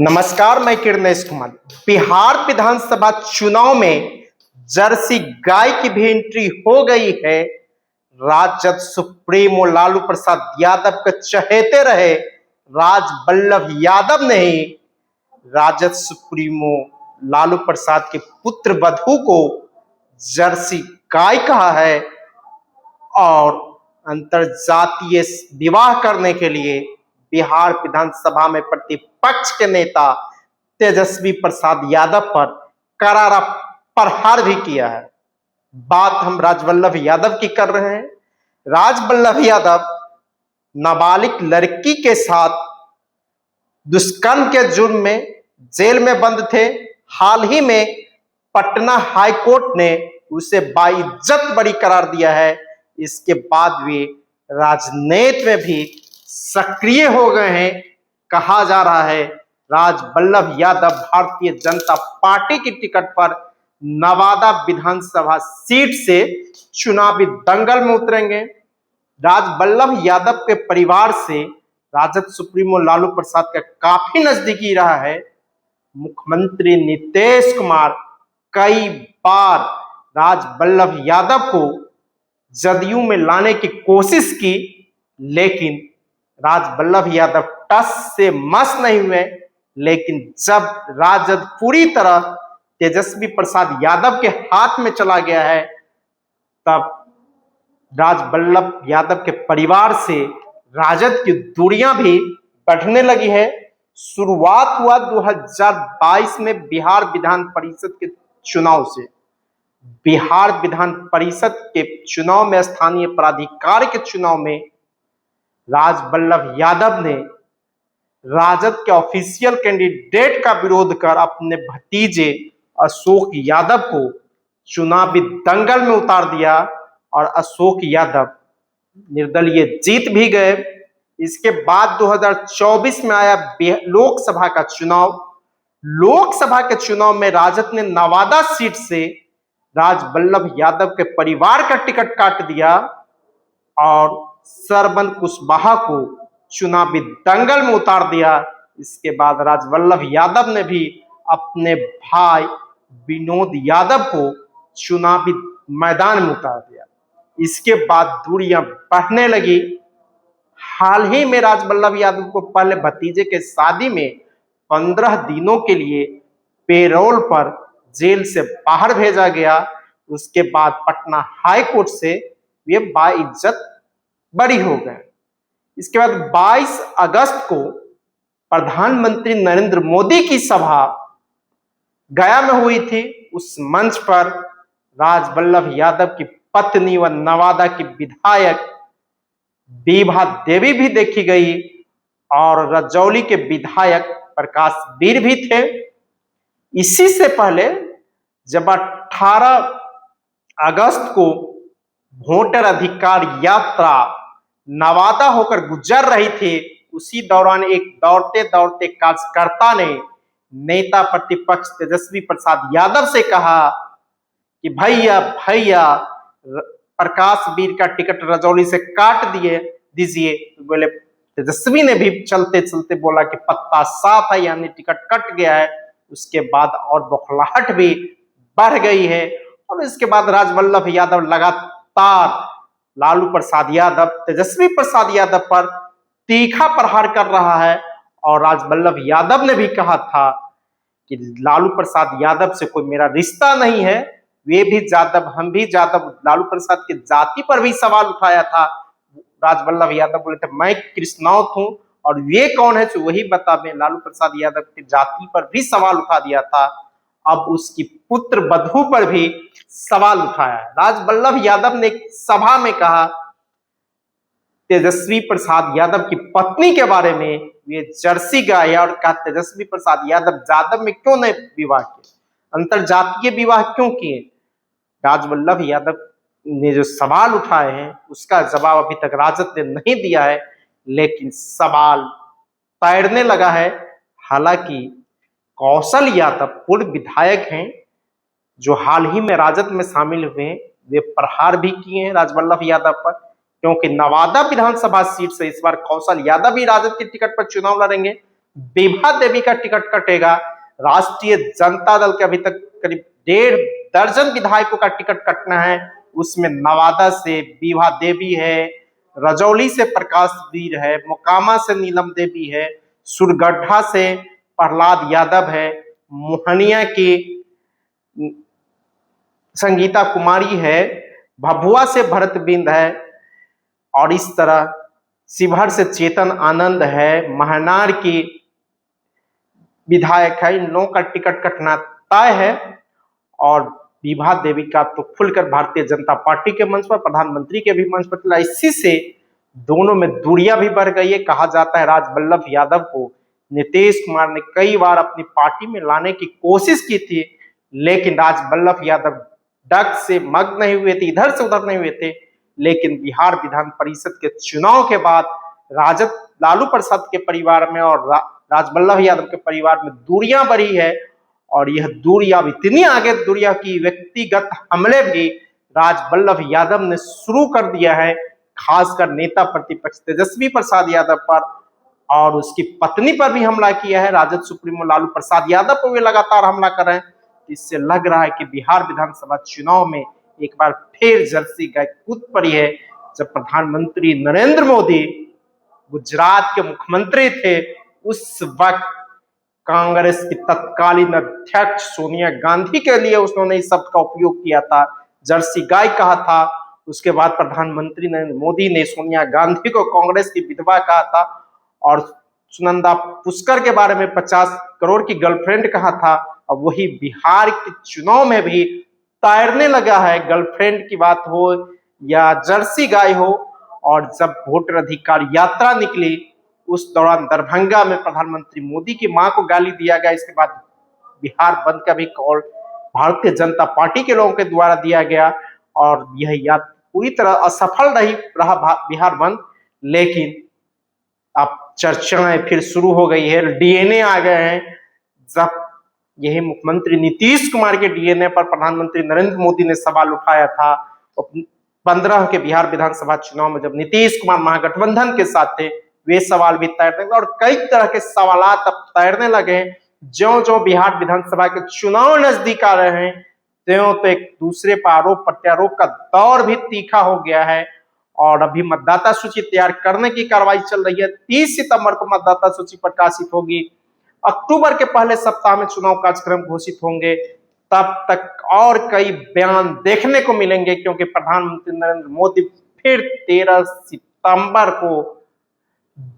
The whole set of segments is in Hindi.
नमस्कार, मैं किरणेश कुमार। बिहार विधानसभा चुनाव में जर्सी गाय की भी एंट्री हो गई है। राजद सुप्रीमो लालू प्रसाद यादव के चहेते रहे राज बल्लभ यादव ने ही राजद सुप्रीमो लालू प्रसाद के पुत्र वधू को जर्सी गाय कहा है और अंतरजातीय विवाह करने के लिए बिहार विधानसभा में प्रतिपक्ष के नेता तेजस्वी प्रसाद यादव पर करारा प्रहार भी किया है। बात हम राजवल्लभ यादव की कर रहे हैं। राजवल्लभ यादव नाबालिग लड़की के साथ दुष्कर्म के जुर्म में जेल में बंद थे। हाल ही में पटना हाई कोर्ट ने उसे बाइज्जत बरी करार दिया है। इसके बाद वे राजनीति में भी सक्रिय हो गए हैं। कहा जा रहा है राजवल्लभ यादव भारतीय जनता पार्टी की टिकट पर नवादा विधानसभा सीट से चुनावी दंगल में उतरेंगे। राजवल्लभ यादव के परिवार से राजद सुप्रीमो लालू प्रसाद का काफी नजदीकी रहा है। मुख्यमंत्री नीतीश कुमार कई बार राजवल्लभ यादव को जदयू में लाने की कोशिश की, लेकिन राजवल्लभ यादव टस से मस नहीं हुए। लेकिन जब राजद पूरी तरह तेजस्वी प्रसाद यादव के हाथ में चला गया है, तब राजवल्लभ यादव के परिवार से राजद की दूरियां भी बढ़ने लगी है। शुरुआत हुआ 2022 में बिहार विधान परिषद के चुनाव से। बिहार विधान परिषद के चुनाव में स्थानीय प्राधिकार के चुनाव में राजवल्लभ यादव ने राजद के ऑफिशियल कैंडिडेट का विरोध कर अपने भतीजे अशोक यादव को चुनावी दंगल में उतार दिया और अशोक यादव निर्दलीय जीत भी गए। इसके बाद 2024 में आया लोकसभा का चुनाव। लोकसभा के चुनाव में राजद ने नवादा सीट से राजवल्लभ यादव के परिवार का टिकट काट दिया और सरबन कुशवाहा को चुनावी दंगल में उतार दिया। इसके बाद राजवल्लभ यादव ने भी अपने भाई विनोद यादव को चुनावी मैदान में उतार दिया। इसके बाद दूरियां बढ़ने लगी। हाल ही में राजवल्लभ यादव को पहले भतीजे के शादी में 15 दिनों के लिए पेरोल पर जेल से बाहर भेजा गया। उसके बाद पटना हाई कोर्ट से वे बाइज्जत बरी हो गए। इसके बाद 22 अगस्त को प्रधानमंत्री नरेंद्र मोदी की सभा गया में हुई थी। उस मंच पर राजवल्लभ यादव की पत्नी व नवादा की विधायक बीभा देवी भी देखी गई और रजौली के विधायक प्रकाश वीर भी थे। इसी से पहले जब 18 अगस्त को वोटर अधिकार यात्रा नवादा होकर गुजर रही थी, उसी दौरान एक दौड़ते दौड़ते कार्यकर्ता ने नेता प्रतिपक्ष तेजस्वी प्रसाद यादव से कहा कि भैया प्रकाश वीर का टिकट रजौली से काट दीजिए। बोले तेजस्वी ने भी चलते चलते बोला कि पत्ता साफ है, यानी टिकट कट गया है। उसके बाद और बौखलाहट भी बढ़ गई है और इसके बाद राजवल्लभ यादव लगातार लालू प्रसाद यादव तेजस्वी प्रसाद यादव पर तीखा प्रहार कर रहा है। और राजवल्लभ यादव ने भी कहा था कि लालू प्रसाद यादव से कोई मेरा रिश्ता नहीं है, वे भी जादव हम भी जादव। लालू प्रसाद की जाति पर भी सवाल उठाया था। राजवल्लभ यादव बोले थे मैं कृष्णौत हूं और वे कौन है तो वही बतावे। लालू प्रसाद यादव की जाति पर भी सवाल उठा दिया था। अब उसकी पुत्र वधू पर भी सवाल उठाया है। राजवल्लभ यादव ने सभा में कहा तेजस्वी प्रसाद यादव की पत्नी के बारे में, वे जर्सी गाय और कहा तेजस्वी प्रसाद यादव में क्यों नहीं विवाह किए, अंतरजातीय विवाह क्यों किए। राजवल्लभ यादव ने जो सवाल उठाए हैं उसका जवाब अभी तक राजद ने नहीं दिया है, लेकिन सवाल तैरने लगा है। हालांकि कौशल यादव पूर्व विधायक हैं जो हाल ही में राजद में शामिल हुए हैं, वे प्रहार भी किए हैं राजवल्लभ यादव पर, क्योंकि नवादा विधानसभा सीट से इस बार कौशल यादव भी राजद की टिकट पर चुनाव लड़ेंगे। विभा देवी का टिकट कटेगा। राष्ट्रीय जनता दल के अभी तक करीब 1.5 दर्जन विधायकों का टिकट कटना है, उसमें नवादा से विभा देवी है, रजौली से प्रकाश वीर है, मोकामा से नीलम देवी है, सुरगढ़ा से प्रहलाद यादव है, मोहनिया की संगीता कुमारी है, भभुआ से भरत बिंद है, और इस तरह शिवहर से चेतन आनंद है, महनार की विधायक है। इन लोगों का टिकट कटना तय है। और विभा देवी का तो खुलकर भारतीय जनता पार्टी के मंच पर, प्रधानमंत्री के भी मंच पर चला। इसी से दोनों में दूरियां भी बढ़ गई है। कहा जाता है राजबल्लभ यादव को नीतीश कुमार ने कई बार अपनी पार्टी में लाने की कोशिश की थी, लेकिन राजबल्लभ यादव डग से मग नहीं हुए थे, इधर से उधर नहीं हुए थे। लेकिन बिहार विधान परिषद के चुनाव के बाद राजद लालू प्रसाद के परिवार में और राजबल्लभ यादव के परिवार में दूरियां बढ़ी है। और यह दूरियां इतनी आगे दूरियां की व्यक्तिगत हमले भी राजबल्लभ यादव ने शुरू कर दिया है, खासकर नेता प्रतिपक्ष तेजस्वी प्रसाद यादव पर, और उसकी पत्नी पर भी हमला किया है। राजद सुप्रीमो लालू प्रसाद यादव पर वे लगातार हमला कर रहे हैं। इससे लग रहा है कि बिहार विधानसभा चुनाव में एक बार फिर जर्सी गाय कूद पड़ी है। जब प्रधानमंत्री नरेंद्र मोदी गुजरात के मुख्यमंत्री थे, उस वक्त कांग्रेस की तत्कालीन अध्यक्ष सोनिया गांधी के लिए उन्होंने इस शब्द का उपयोग किया था, जर्सी गाय कहा था। उसके बाद प्रधानमंत्री नरेंद्र मोदी ने सोनिया गांधी को कांग्रेस की विधवा कहा था, और सुनंदा पुष्कर के बारे में 50 करोड़ की गर्लफ्रेंड कहा था। अब वही बिहार के चुनाव में भी तैरने लगा है, गर्लफ्रेंड की बात हो या जर्सी गाय हो। और जब वोटर अधिकार यात्रा निकली, उस दौरान दरभंगा में प्रधानमंत्री मोदी की मां को गाली दिया गया। इसके बाद बिहार बंद का भी कॉल भारतीय जनता पार्टी के लोगों के द्वारा दिया गया, और यह यात्रा पूरी तरह असफल रहा बिहार बंद। लेकिन अब चर्चाएं फिर शुरू हो गई है, डीएनए आ गए हैं। जब यही मुख्यमंत्री नीतीश कुमार के डीएनए पर प्रधानमंत्री नरेंद्र मोदी ने सवाल उठाया था, तो 15 के बिहार विधानसभा चुनाव में जब नीतीश कुमार महागठबंधन के साथ थे, वे सवाल भी तैरने लगे, और कई तरह के सवालात अब तैरने लगे हैं। ज्यो बिहार विधानसभा के चुनाव नजदीक आ रहे हैं, त्यों तो एक दूसरे पर आरोप प्रत्यारोप का दौर भी तीखा हो गया है। और अभी मतदाता सूची तैयार करने की कार्रवाई चल रही है। 30 सितंबर को मतदाता सूची प्रकाशित होगी। अक्टूबर के पहले सप्ताह में चुनाव कार्यक्रम घोषित होंगे। तब तक और कई बयान देखने को मिलेंगे, क्योंकि प्रधानमंत्री नरेंद्र मोदी फिर 13 सितंबर को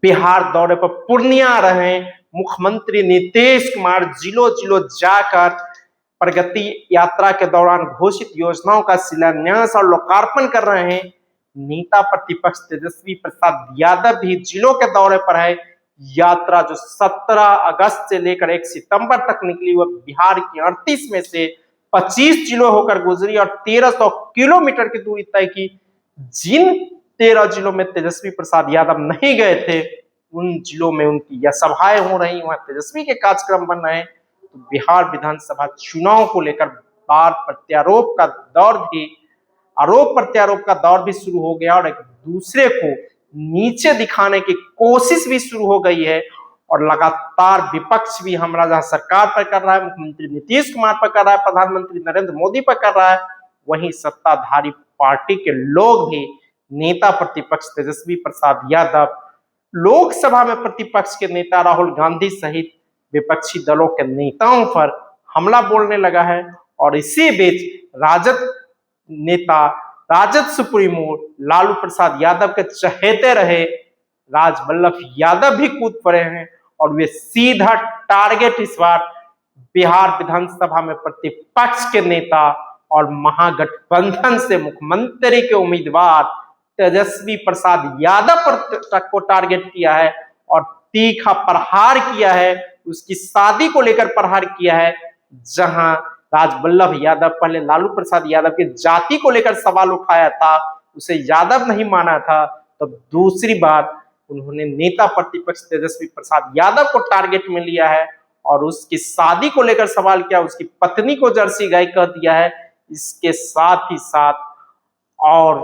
बिहार दौरे पर पूर्णिया आ रहे हैं। मुख्यमंत्री नीतीश कुमार जिलों जिलों जाकर प्रगति यात्रा के दौरान घोषित योजनाओं का शिलान्यास और लोकार्पण कर रहे हैं। नेता प्रतिपक्ष तेजस्वी प्रसाद यादव भी जिलों के दौरे पर है। यात्रा जो 17 अगस्त से लेकर 1 सितंबर तक निकली, वह बिहार की 38 में से 25 जिलों होकर गुजरी और 1300 किलोमीटर की दूरी तय की। जिन 13 जिलों में तेजस्वी प्रसाद यादव नहीं गए थे, उन जिलों में उनकी यह सभाएं हो रही, वहां तेजस्वी के कार्यक्रम बन रहे हैं। तो बिहार विधानसभा चुनाव को लेकर बार प्रत्यारोप का दौर भी, आरोप प्रत्यारोप का दौर भी शुरू हो गया, और एक दूसरे को नीचे दिखाने की कोशिश भी शुरू हो गई है। और लगातार विपक्ष भी हमला जहां सरकार पर कर रहा है, मुख्यमंत्री नीतीश कुमार पर कर रहा है, प्रधानमंत्री नरेंद्र मोदी पर कर रहा है, वहीं सत्ताधारी पार्टी के लोग भी नेता प्रतिपक्ष तेजस्वी प्रसाद यादव, लोकसभा में प्रतिपक्ष के नेता राहुल गांधी सहित विपक्षी दलों के नेताओं पर हमला बोलने लगा है। और इसी बीच राजद नेता, राजद सुप्रीमो लालू प्रसाद यादव के चहेते रहे राजबल्लभ यादव भी कूद पड़े हैं, और वे सीधा टारगेट इस बार बिहार विधानसभा में प्रतिपक्ष के नेता और महागठबंधन से मुख्यमंत्री के उम्मीदवार तेजस्वी प्रसाद यादव पर को टारगेट किया है, और तीखा प्रहार किया है। उसकी शादी को लेकर प्रहार किया है, जहां राजबल्लभ यादव पहले लालू प्रसाद यादव की जाति को लेकर सवाल उठाया था, उसे यादव नहीं माना था, तो दूसरी बार उन्होंने नेता प्रतिपक्ष तेजस्वी प्रसाद यादव को टारगेट में लिया है, और उसकी शादी को लेकर सवाल किया, उसकी पत्नी को जर्सी गाय कह दिया है। इसके साथ ही साथ और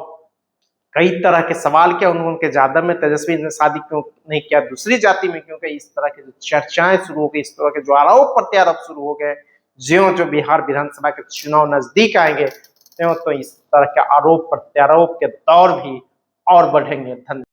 कई तरह के सवाल किया उनके यादव में तेजस्वी ने शादी क्यों नहीं किया दूसरी जाति में, क्योंकि इस तरह की जो चर्चाएं शुरू हो गई, इस तरह के जो आरोप प्रत्यारोप शुरू हो गए, ज्यों जो बिहार विधानसभा के चुनाव नजदीक आएंगे त्यों तो इस तरह के आरोप प्रत्यारोप के दौर भी और बढ़ेंगे। धन्यवाद।